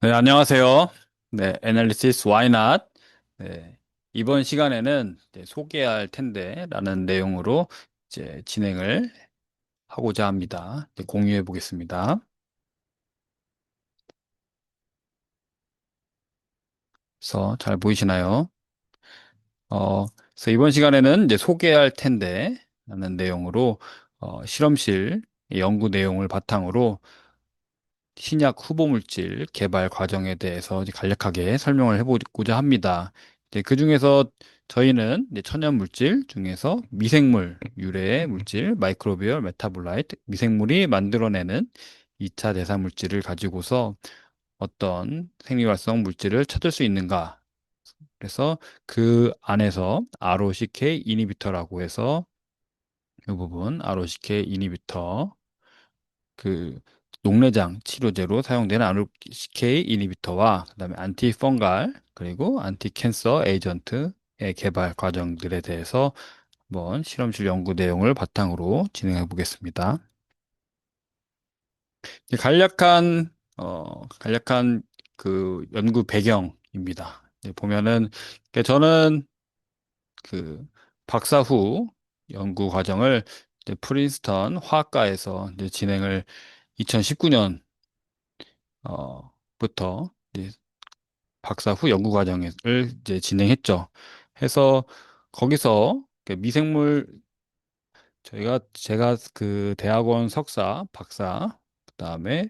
네, 안녕하세요. 네, 애널리시스 Why Not? 네, 이번 시간에는 이제 소개할 텐데라는 내용으로 이제 진행을 하고자 합니다. 이제 공유해 보겠습니다. 그래서 잘 보이시나요? 그래서 이번 시간에는 이제 소개할 텐데라는 내용으로 실험실 연구 내용을 바탕으로 신약 후보 물질 개발 과정에 대해서 이제 간략하게 설명을 해보고자 합니다. 이제 그중에서 저희는 이제 천연 물질 중에서 미생물 유래의 물질, 마이크로비얼 메타볼라이트, 미생물이 만들어내는 2차 대사 물질을 가지고서 어떤 생리활성 물질을 찾을 수 있는가? 그래서 그 안에서 ROCK 이니비터라고 해서 이 부분 ROCK 이니비터 그 녹내장 치료제로 사용되는 ROCK 이니비터와 그다음에 안티 펑갈 그리고 안티 캔서 에이전트의 개발 과정들에 대해서 한번 실험실 연구 내용을 바탕으로 진행해 보겠습니다. 간략한 그 연구 배경입니다. 보면은 저는 그 박사 후 연구 과정을 이제 프린스턴 화학과에서 이제 진행을 2019년 부터 이제 박사 후 연구 과정을 이제 진행했죠. 해서 거기서 그 미생물 제가 그 대학원 석사, 박사, 그다음에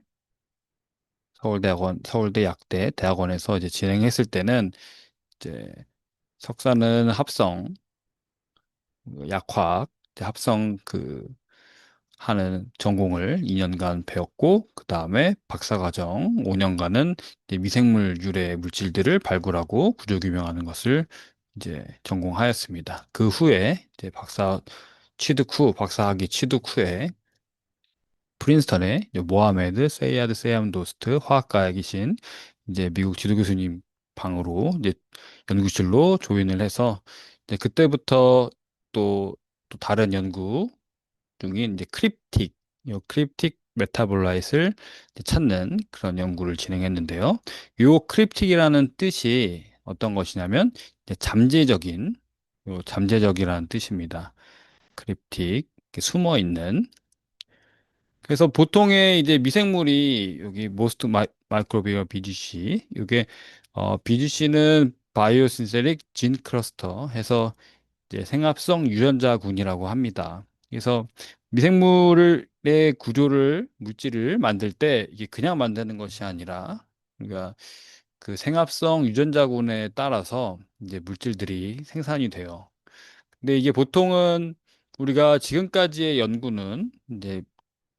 서울대 약대 대학원에서 이제 진행했을 때는 이제 석사는 합성 약화학 이제 합성 하는 전공을 2년간 배웠고, 그 다음에 박사과정 5년간은 미생물 유래 물질들을 발굴하고 구조 규명하는 것을 이제 전공하였습니다. 그 후에 이제 박사학위 취득 후에 프린스턴의 이제 모하메드 세이아드 세암도스트 화학과에 계신 이제 미국 지도 교수님 방으로 이제 연구실로 조인을 해서 이제 그때부터 또 다른 연구 중인 이제 크립틱 메타볼라이트를 이제 찾는 그런 연구를 진행했는데요. 요 크립틱이라는 뜻이 어떤 것이냐면 이제 잠재적이라는 뜻입니다. 크립틱, 이렇게 숨어 있는. 그래서 보통의 이제 미생물이 여기 모스트 마이크로비얼 BGC, 이게 BGC는 바이오 신세릭 진 클러스터 해서 이제 생합성 유전자군이라고 합니다. 그래서 미생물의 물질을 만들 때 이게 그냥 만드는 것이 아니라, 그러니까 그 생합성 유전자군에 따라서 이제 물질들이 생산이 돼요. 근데 이게 보통은 우리가 지금까지의 연구는 이제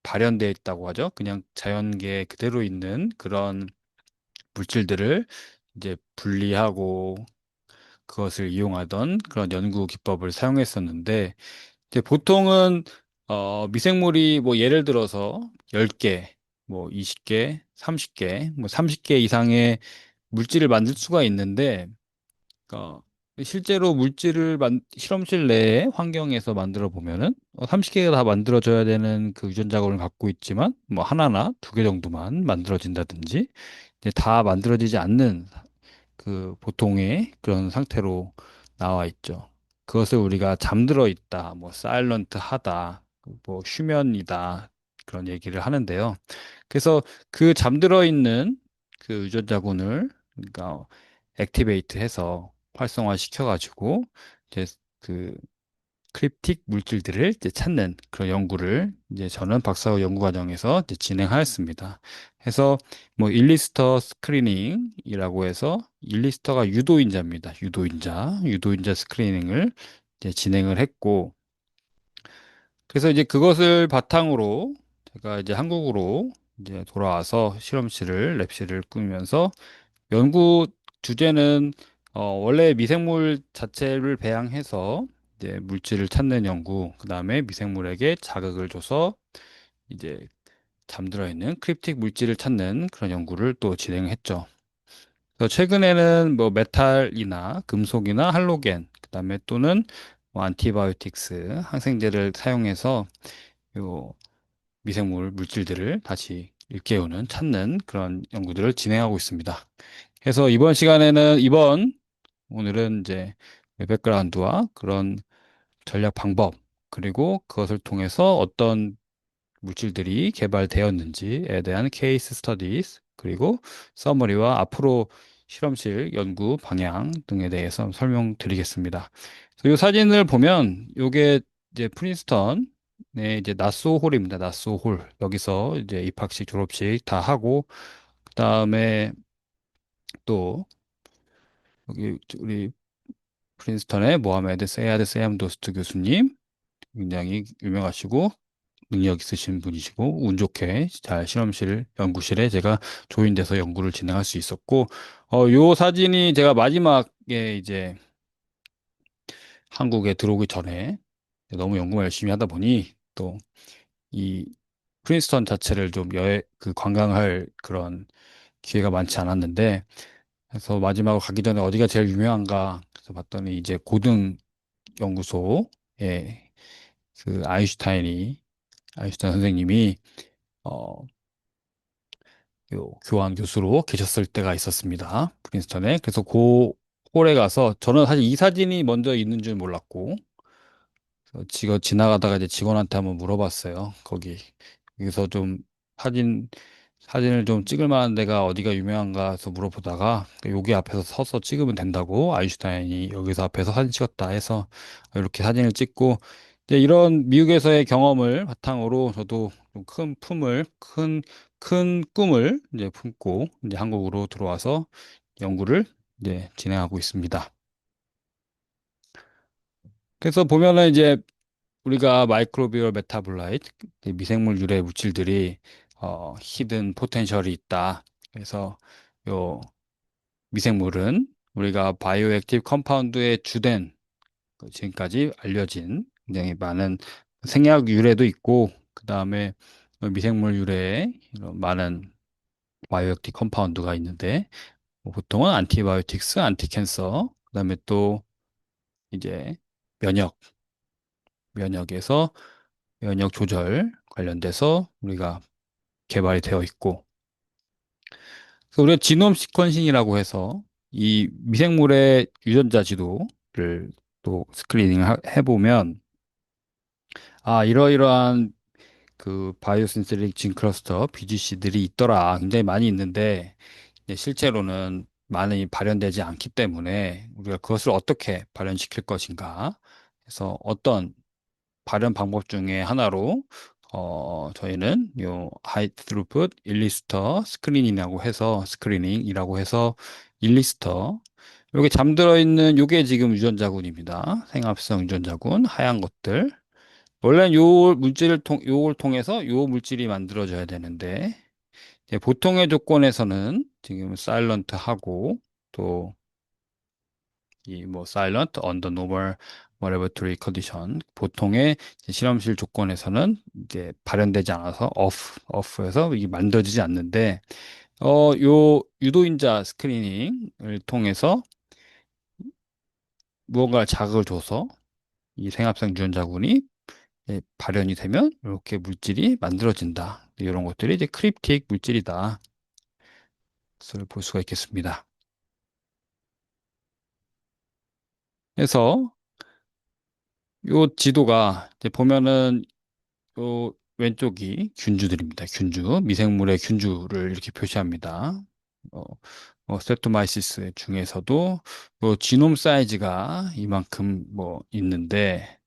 발현되어 있다고 하죠. 그냥 자연계에 그대로 있는 그런 물질들을 이제 분리하고 그것을 이용하던 그런 연구 기법을 사용했었는데, 이제 보통은 미생물이 뭐 예를 들어서 10개, 뭐 20개, 30개, 뭐 30개 이상의 물질을 만들 수가 있는데, 어, 실제로 실험실 내에 환경에서 만들어 보면은 30개가 다 만들어져야 되는 그 유전자군을 갖고 있지만 뭐 하나나 두 개 정도만 만들어진다든지 이제 다 만들어지지 않는 그 보통의 그런 상태로 나와 있죠. 그것을 우리가 잠들어 있다, 뭐 사일런트 하다, 뭐 휴면이다 그런 얘기를 하는데요. 그래서 그 잠들어 있는 그 유전자군을 그러니까 액티베이트 해서 활성화 시켜가지고 이제 그 크립틱 물질들을 이제 찾는 그런 연구를 이제 저는 박사후 연구 과정에서 이제 진행하였습니다. 해서 뭐 일리스터 스크리닝이라고 해서 일리스터가 유도인자 스크리닝을 이제 진행을 했고, 그래서 이제 그것을 바탕으로 제가 이제 한국으로 이제 돌아와서 랩실을 꾸미면서 연구 주제는 원래 미생물 자체를 배양해서 이제 물질을 찾는 연구, 그다음에 미생물에게 자극을 줘서 이제 잠들어 있는 크립틱 물질을 찾는 그런 연구를 또 진행했죠. 그래서 최근에는 뭐 메탈이나 금속이나 할로겐, 그다음에 또는 뭐 안티바이오틱스 항생제를 사용해서 요 미생물 물질들을 다시 일깨우는, 찾는 그런 연구들을 진행하고 있습니다. 그래서 오늘은 이제 백그라운드와 그런 전략 방법, 그리고 그것을 통해서 어떤 물질들이 개발되었는지에 대한 케이스 스터디스, 그리고 서머리와 앞으로 실험실 연구 방향 등에 대해서 설명드리겠습니다. 이 사진을 보면 요게 이제 프린스턴의 이제 나쏘 홀입니다. 나쏘 홀. 여기서 이제 입학식, 졸업식 다 하고 그다음에 또 여기 우리 프린스턴의 모하메드 세야드 세암도스트 교수님 굉장히 유명하시고 능력 있으신 분이시고 운 좋게 잘 실험실 연구실에 제가 조인돼서 연구를 진행할 수 있었고 요 사진이 제가 마지막에 이제 한국에 들어오기 전에 너무 연구를 열심히 하다 보니 또 이 프린스턴 자체를 좀 관광할 그런 기회가 많지 않았는데 그래서 마지막으로 가기 전에 어디가 제일 유명한가 그래서 봤더니 이제 고등 연구소에 그 아인슈타인 선생님이 어, 요 교환 교수로 계셨을 때가 있었습니다. 프린스턴에. 그래서 그 홀에 가서 저는 사실 이 사진이 먼저 있는 줄 몰랐고 지나가다가 이제 직원한테 한번 물어봤어요. 여기서 좀 사진 사진을 좀 찍을 만한 데가 어디가 유명한가 해서 물어보다가 여기 앞에서 서서 찍으면 된다고 아인슈타인이 여기서 앞에서 사진 찍었다 해서 이렇게 사진을 찍고 이제 이런 미국에서의 경험을 바탕으로 저도 좀 큰 꿈을 이제 품고 이제 한국으로 들어와서 연구를 이제 진행하고 있습니다. 그래서 보면은 이제 우리가 마이크로비얼 메타볼라이트, 미생물 유래 물질들이 히든 포텐셜이 있다. 그래서 요 미생물은 우리가 바이오 액티브 컴파운드의 주된 지금까지 알려진 굉장히 많은 생약 유래도 있고 그다음에 미생물 유래에 이런 많은 바이오 액티브 컴파운드가 있는데 뭐 보통은 안티바이오틱스, 안티캔서, 그다음에 또 이제 면역, 면역에서 면역 조절 관련돼서 우리가 개발이 되어 있고, 그래서 우리가 지놈 시퀀싱이라고 해서 이 미생물의 유전자 지도를 또 스크리닝 해보면, 이러이러한 그 바이오신세릭 진 클러스터, BGC들이 있더라. 굉장히 많이 있는데, 이제 실제로는 많이 발현되지 않기 때문에 우리가 그것을 어떻게 발현시킬 것인가. 그래서 어떤 발현 방법 중에 하나로 저희는 요 하이 트루풋 일리스터 스크리닝이라고 해서 일리스터 여기 잠들어 있는 요게 지금 유전자군입니다. 생합성 유전자군 하얀 것들. 원래 요걸 통해서 요 물질이 만들어져야 되는데 이제 보통의 조건에서는 지금 사일런트하고 또 이 뭐 silent under normal laboratory condition 보통의 이제 실험실 조건에서는 이제 발현되지 않아서 off에서 이게 만들어지지 않는데 요 유도인자 스크리닝을 통해서 무언가 자극을 줘서 이 생합성 유전자군이 발현이 되면 이렇게 물질이 만들어진다. 이런 것들이 이제 크립틱 물질이다. 것을 볼 수가 있겠습니다. 그래서 요 지도가 이제 보면은 요 왼쪽이 균주들입니다. 미생물의 균주를 이렇게 표시합니다. 어, 스트레토마이시스 중에서도 요 지놈 사이즈가 이만큼 뭐 있는데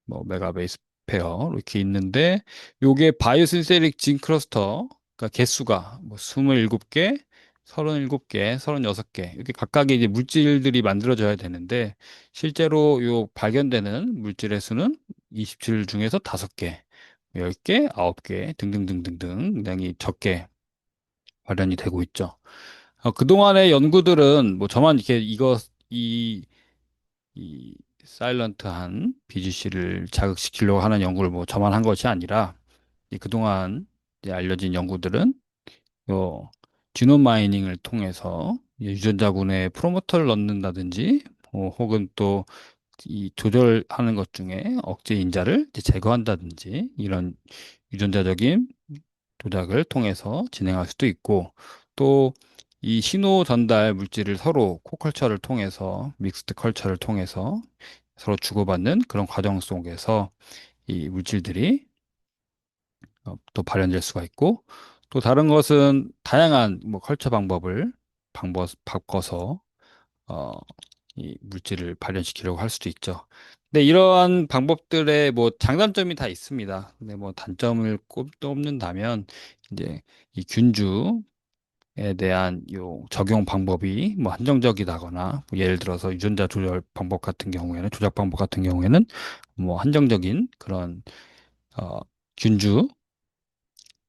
뭐 메가베이스 페어 이렇게 있는데 요게 바이오신세릭 진 클러스터 그러니까 개수가 뭐 27개, 37개, 36개 이렇게 각각의 이제 물질들이 만들어져야 되는데 실제로 요 발견되는 물질의 수는 27 중에서 5개, 10개, 9개 등등등등등 굉장히 적게 발현이 되고 있죠. 그동안의 연구들은 뭐 저만 이렇게 이 사일런트한 BGC를 자극시키려고 하는 연구를 뭐 저만 한 것이 아니라 그동안 이제 알려진 연구들은 요 지놈 마이닝을 통해서 유전자군에 프로모터를 넣는다든지 혹은 또 이 조절하는 것 중에 억제 인자를 이제 제거한다든지 이런 유전자적인 조작을 통해서 진행할 수도 있고, 또 이 신호 전달 물질을 서로 코컬처를 통해서, 믹스드 컬처를 통해서 서로 주고받는 그런 과정 속에서 이 물질들이 또 발현될 수가 있고, 또 다른 것은 다양한 뭐 컬처 바꿔서 어, 이 물질을 발현시키려고 할 수도 있죠. 근데 이러한 방법들의 뭐 장단점이 다 있습니다. 근데 뭐 단점을 꼽는다면 이제 이 균주에 대한 요 적용 방법이 뭐 한정적이다거나 뭐 예를 들어서 유전자 조절 방법 같은 경우에는 조작 방법 같은 경우에는 뭐 한정적인 그런 어, 균주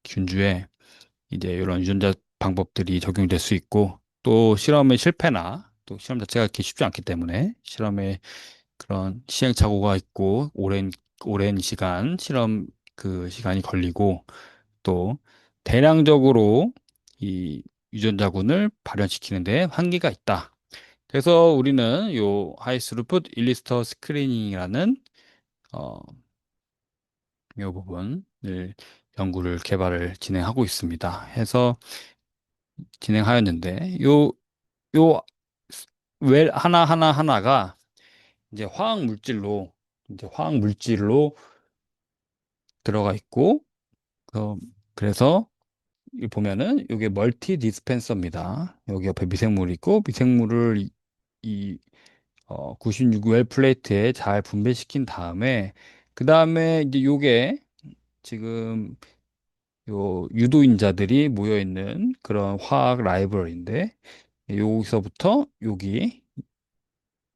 균주에 이제 이런 유전자 방법들이 적용될 수 있고 또 실험의 실패나 또 실험 자체가 그렇게 쉽지 않기 때문에 실험에 그런 시행착오가 있고 오랜 시간 실험 그 시간이 걸리고 또 대량적으로 이 유전자군을 발현시키는 데 한계가 있다. 그래서 우리는 요 하이스루풋 일리스터 스크리닝이라는 어, 요 부분을 연구를 개발을 진행하고 있습니다. 해서 진행하였는데 요 웰 하나가 이제 화학 물질로 들어가 있고 그 그래서 이 보면은 이게 멀티 디스펜서입니다. 여기 옆에 미생물이 있고 미생물을 이 96웰 플레이트에 잘 분배시킨 다음에 그 다음에 이제 요게 지금 요 유도인자들이 모여 있는 그런 화학 라이브러리인데 여기서부터 여기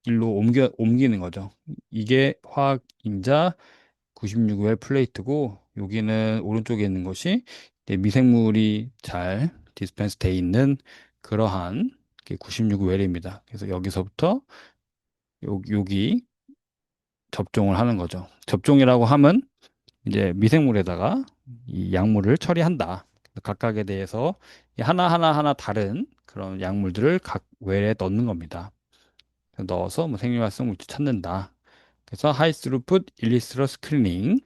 일로 옮기는 거죠. 이게 화학인자 96웰 플레이트고 여기는 오른쪽에 있는 것이 이제 미생물이 잘 디스펜스 돼 있는 그러한 96웰입니다. 그래서 여기서부터 여기 접종을 하는 거죠. 접종이라고 하면 이제 미생물에다가 이 약물을 처리한다. 각각에 대해서 하나 다른 그런 약물들을 각 웰에 넣는 겁니다. 넣어서 뭐 생리활성 물질 찾는다. 그래서 하이스루풋 일리스터 스크리닝,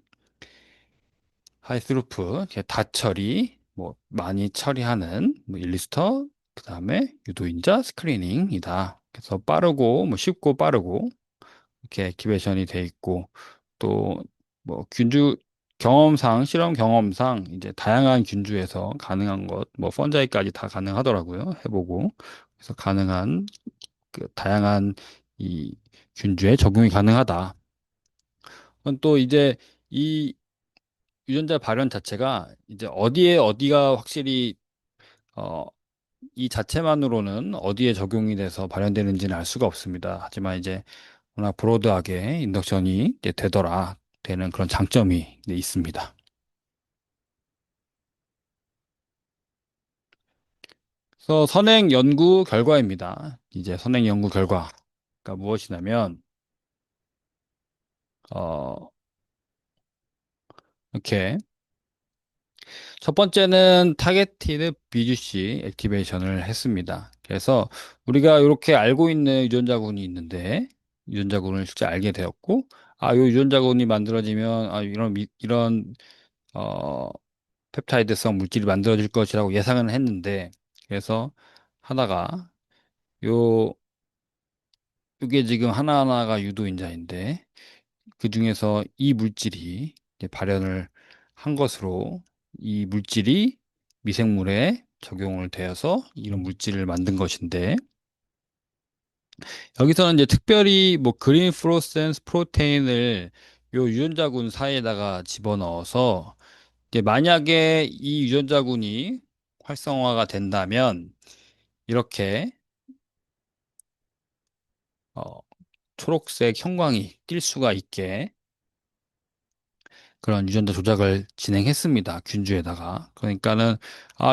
하이스루풋 다처리, 뭐 많이 처리하는 뭐 일리스터, 그다음에 유도인자 스크리닝이다. 그래서 빠르고 뭐 쉽고 빠르고 이렇게 액티베이션이 돼 있고 또 뭐 균주 실험 경험상 이제 다양한 균주에서 가능한 것, 뭐 펀자이까지 다 가능하더라고요. 해보고 그래서 가능한 그 다양한 이 균주에 적용이 가능하다. 그건 또 이제 이 유전자 발현 자체가 이제 어디가 확실히 어, 이 자체만으로는 어디에 적용이 돼서 발현되는지는 알 수가 없습니다. 하지만 이제 워낙 브로드하게 인덕션이 이제 되는 그런 장점이 이제 있습니다. 그래서 선행 연구 결과입니다. 이제 선행 연구 결과가 무엇이냐면 어, 이렇게 첫 번째는 타겟티드 BGC 액티베이션을 했습니다. 그래서 우리가 이렇게 알고 있는 유전자군이 있는데 유전자군을 실제 알게 되었고 이 유전자군이 만들어지면 이런 어 펩타이드성 물질이 만들어질 것이라고 예상은 했는데 그래서 하다가 요 이게 지금 하나하나가 유도인자인데 그 중에서 이 물질이 이제 발현을 한 것으로 이 물질이 미생물에 적용을 되어서 이런 물질을 만든 것인데 여기서는 이제 특별히 뭐 그린 플로센스 프로테인을 요 유전자군 사이에다가 집어넣어서 이제 만약에 이 유전자군이 활성화가 된다면 이렇게 어, 초록색 형광이 띌 수가 있게 그런 유전자 조작을 진행했습니다. 균주에다가. 그러니까는,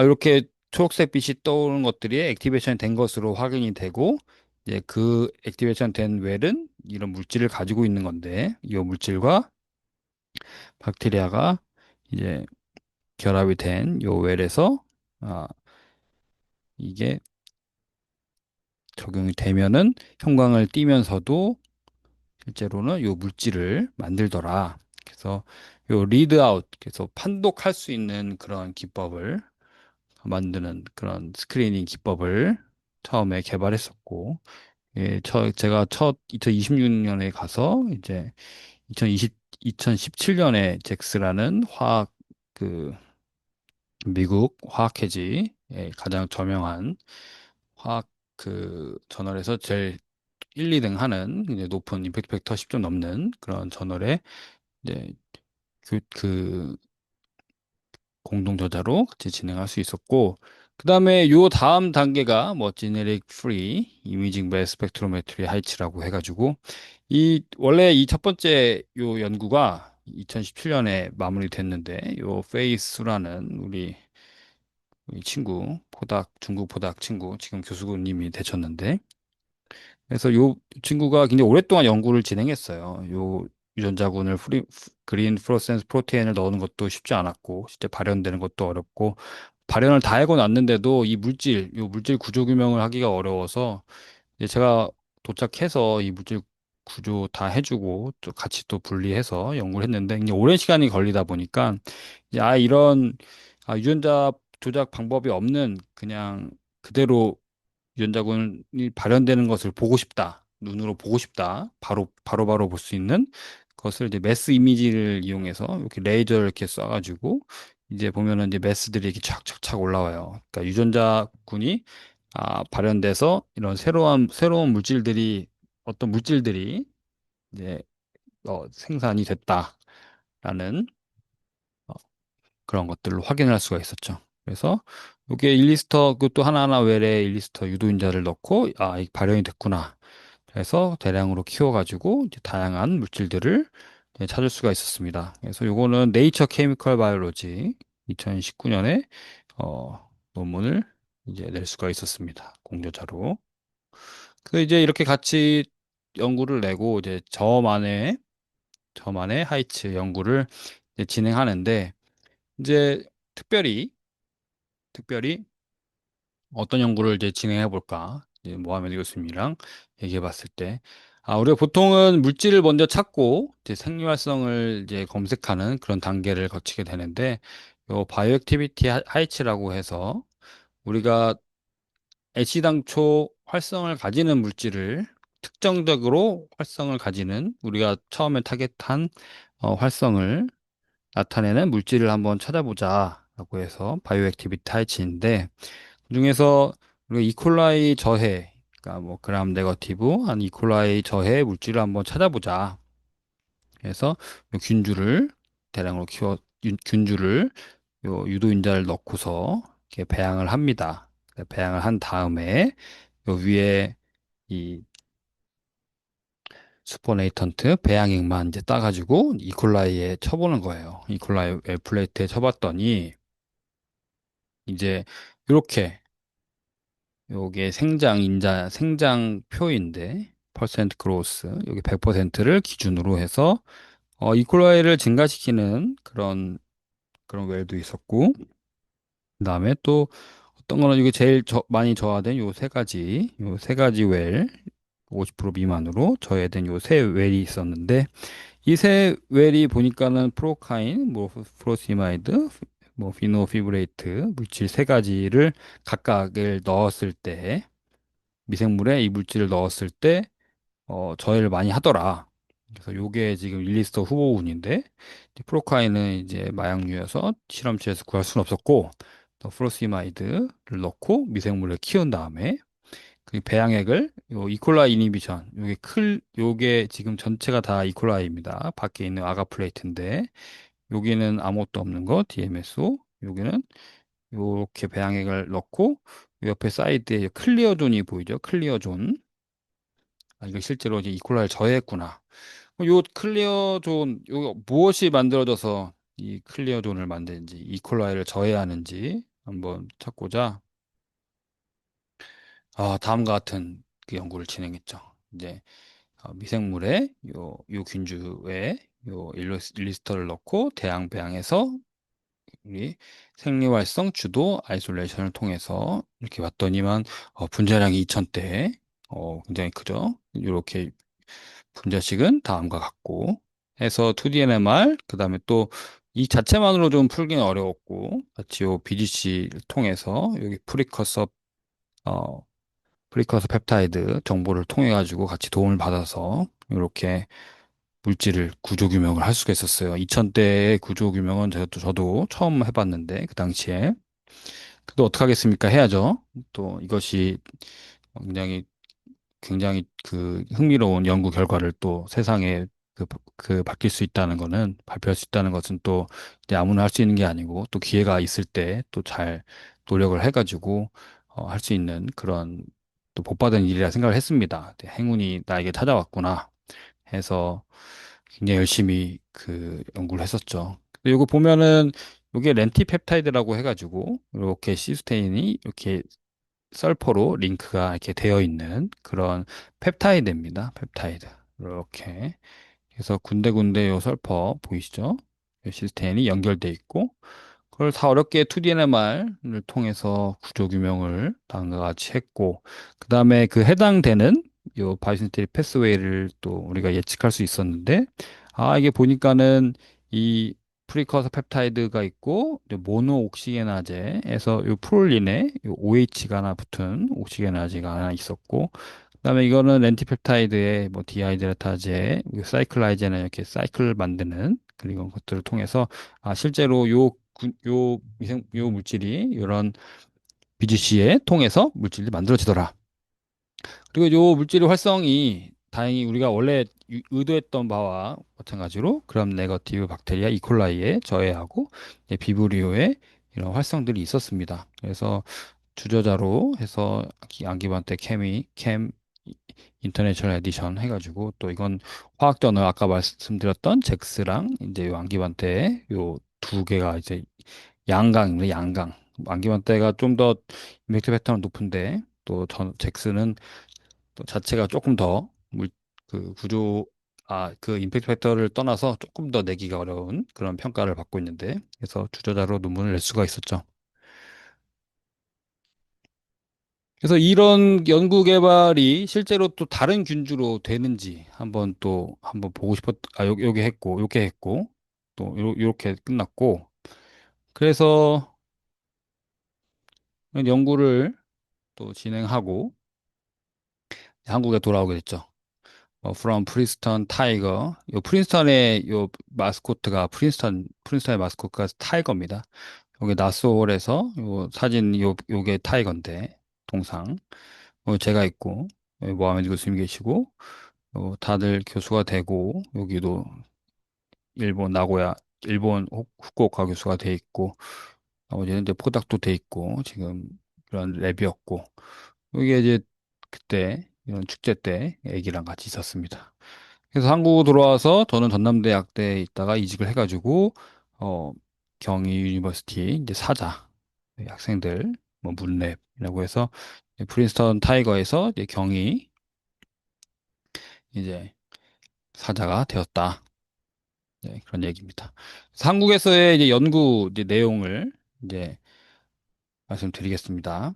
이렇게 초록색 빛이 떠오르는 것들이 액티베이션 된 것으로 확인이 되고, 이제 그 액티베이션 된 웰은 이런 물질을 가지고 있는 건데, 이 물질과 박테리아가 이제 결합이 된 요 웰에서, 아, 이게 적용이 되면은 형광을 띠면서도 실제로는 요 물질을 만들더라. 그래서 요 리드 아웃, 그래서 판독할 수 있는 그런 기법을 만드는 그런 스크리닝 기법을 처음에 개발했었고, 예, 제가 첫 2026년에 가서 이제 2017년에 잭스라는 그, 미국 화학회지의 가장 저명한 화학 저널에서 제일 1, 2등 하는 이제 높은 임팩트 팩터 10점 넘는 그런 저널에 이제 그 공동 저자로 같이 진행할 수 있었고, 그다음에 요 다음 단계가 뭐 제네릭 프리 이미징 매스 스펙트로메트리 하이츠라고 해가지고, 이 원래 이 첫 번째 요 연구가 2017년에 마무리됐는데, 요 페이스라는 우리 친구 중국 포닥 친구, 지금 교수님이 되셨는데, 그래서 요 친구가 굉장히 오랫동안 연구를 진행했어요. 요 유전자군을 그린 플로레센스 프로테인을 넣는 것도 쉽지 않았고, 실제 발현되는 것도 어렵고, 발현을 다 하고 났는데도 요 물질 구조 규명을 하기가 어려워서, 이제 제가 도착해서 이 물질 구조 다 해주고, 또 같이 또 분리해서 연구를 했는데, 이제 오랜 시간이 걸리다 보니까, 이제 유전자 조작 방법이 없는 그냥 그대로 유전자군이 발현되는 것을 보고 싶다. 눈으로 보고 싶다. 바로 볼 수 있는 것을 이제 매스 이미지를 이용해서 이렇게 레이저를 이렇게 쏴가지고 이제 보면은 이제 매스들이 이렇게 착착착 올라와요. 그러니까 유전자군이 발현돼서 이런 새로운 물질들이 어떤 물질들이 이제 생산이 됐다라는 그런 것들을 확인할 수가 있었죠. 그래서 이게 일리스터 그것도 하나하나 외래 일리스터 유도인자를 넣고 이 발현이 됐구나. 그래서 대량으로 키워가지고 이제 다양한 물질들을 이제 찾을 수가 있었습니다. 그래서 요거는 네이처 케미컬 바이올로지 2019년에 논문을 이제 낼 수가 있었습니다. 공저자로. 그 이제 이렇게 같이 연구를 내고 이제 저만의 하이츠 연구를 이제 진행하는데 이제 특별히 어떤 연구를 이제 진행해 볼까? 이제 모하메드 교수님이랑 얘기해 봤을 때, 우리가 보통은 물질을 먼저 찾고, 이제 생리활성을 이제 검색하는 그런 단계를 거치게 되는데, 요 바이오 액티비티 하이츠라고 해서 우리가 애시당초 활성을 가지는 물질을 특정적으로 활성을 가지는 우리가 처음에 타겟한 활성을 나타내는 물질을 한번 찾아보자라고 해서 바이오 액티비티 하이츠인데, 그중에서 우리가 이콜라이 저해, 그러니까 뭐 그람 네거티브 한 이콜라이 저해 물질을 한번 찾아보자. 그래서 요 대량으로 균주를 요 유도인자를 넣고서 이렇게 배양을 합니다. 배양을 한 다음에 요 위에 이 수포네이턴트 배양액만 이제 따가지고 이콜라이에 쳐보는 거예요. 이콜라이 플레이트에 쳐봤더니 이제 이렇게 요게 생장표인데, 퍼센트 그로스, 여기 100%를 기준으로 해서, 이퀄라이를 증가시키는 그런 웰도 있었고, 그 다음에 또 어떤 거는 이게 제일 많이 저하된 요 세 가지 웰, 50% 미만으로 저해된 요 세 웰이 있었는데, 이 세 웰이 보니까는 프로카인, 뭐, 프로시마이드, 뭐, 피노피브레이트 물질 세 가지를 각각을 넣었을 때, 미생물에 이 물질을 넣었을 때 저해를 많이 하더라. 그래서 요게 지금 릴리스터 후보군인데, 이제 프로카인은 이제 마약류여서 실험실에서 구할 수는 없었고, 또 프로시마이드를 넣고 미생물을 키운 다음에 그 배양액을 요 이콜라이 이니비션, 요게 지금 전체가 다 이콜라이입니다. 밖에 있는 아가 플레이트인데, 여기는 아무것도 없는 거 DMSO, 여기는 요렇게 배양액을 넣고 옆에 사이드에 클리어 존이 보이죠? 클리어 존. 이거 실제로 이제 이퀄라이를 저해했구나. 요 클리어 존, 요 무엇이 만들어져서 이 클리어 존을 만드는지, 이퀄라이를 저해하는지 한번 찾고자, 다음과 같은 그 연구를 진행했죠. 이제 미생물에 요 균주에 요 일리스터를 넣고 대양 배양해서 우리 생리활성 주도 아이솔레이션을 통해서 이렇게 봤더니만 분자량이 2000대, 굉장히 크죠. 이렇게 분자식은 다음과 같고, 해서 2D NMR, 그 다음에 또 이 자체만으로 좀 풀기는 어려웠고, 같이 요 BGC를 통해서 여기 어, 프리커서 펩타이드 정보를 통해 가지고 같이 도움을 받아서 이렇게 물질을 구조 규명을 할 수가 있었어요. 2000대의 구조 규명은 저도 처음 해봤는데 그 당시에 그래도 어떡하겠습니까? 해야죠. 또 이것이 굉장히 굉장히 그 흥미로운 연구 결과를 또 세상에 바뀔 수 있다는 거는 발표할 수 있다는 것은 또 이제 아무나 할 수 있는 게 아니고 또 기회가 있을 때 또 잘 노력을 해가지고 할 수 있는 그런 또 복받은 일이라 생각을 했습니다. 네, 행운이 나에게 찾아왔구나 해서 굉장히 열심히 그 연구를 했었죠. 근데 이거 보면은 이게 렌티펩타이드라고 해가지고 이렇게 시스테인이 이렇게 설퍼로 링크가 이렇게 되어 있는 그런 펩타이드입니다. 펩타이드. 이렇게. 그래서 군데군데 요 설퍼 보이시죠? 요 시스템이 연결돼 있고, 그걸 다 어렵게 2D NMR을 통해서 구조 규명을 다음과 같이 했고, 그 다음에 그 해당되는 요 바이오신테틱 패스웨이를 또 우리가 예측할 수 있었는데, 이게 보니까는 이 프리커서 펩타이드가 있고, 모노 옥시게나제에서 요 프롤린에 요 OH가 하나 붙은 옥시게나제가 하나 있었고, 그다음에 이거는 렌티펩타이드의 뭐 디하이드라타제, 사이클라이제는 이렇게 사이클을 만드는 그리고 것들을 통해서 실제로 요 물질이 이런 BGC에 통해서 물질이 만들어지더라. 그리고 요 물질의 활성이 다행히 우리가 원래 의도했던 바와 마찬가지로 그람 네거티브 박테리아 이콜라이에 저해하고 비브리오에 이런 활성들이 있었습니다. 그래서 주저자로 해서 암기반테 캠 인터내셔널 에디션 해가지고 또 이건 화학 저널 아까 말씀드렸던 잭스랑 이제 요 암기반테 요 두 개가 이제 양강입니다. 양강. 암기반테가 좀 더 임팩트 패턴은 높은데 또 잭스는 또 자체가 조금 더 그 구조 그 임팩트 팩터를 떠나서 조금 더 내기가 어려운 그런 평가를 받고 있는데 그래서 주저자로 논문을 낼 수가 있었죠. 그래서 이런 연구 개발이 실제로 또 다른 균주로 되는지 한번 보고 요게 했고, 요게 했고, 또 요렇게 끝났고, 그래서 연구를 또 진행하고 한국에 돌아오게 됐죠. From Princeton Tiger. 요 프린스턴의 요 마스코트가 프린스턴의 마스코트가 타이거입니다. 여기 나솔에서 요 사진 요게 타이거인데, 동상. 제가 있고, 여기 모하메드 교수님 계시고, 다들 교수가 되고, 여기도 일본 나고야, 일본 후쿠오카 교수가 돼 있고, 나머지는 이제 포닥도 돼 있고, 지금 그런 랩이었고, 이게 이제 그때, 이런 축제 때 애기랑 같이 있었습니다. 그래서 한국 들어와서 저는 전남대학교에 있다가 이직을 해가지고, 어, 경희 유니버시티 이제 사자, 학생들, 뭐 문랩이라고 해서, 프린스턴 타이거에서 이제 경희 이제 사자가 되었다. 네, 그런 얘기입니다. 그래서 한국에서의 이제 연구 이제 내용을 이제 말씀드리겠습니다.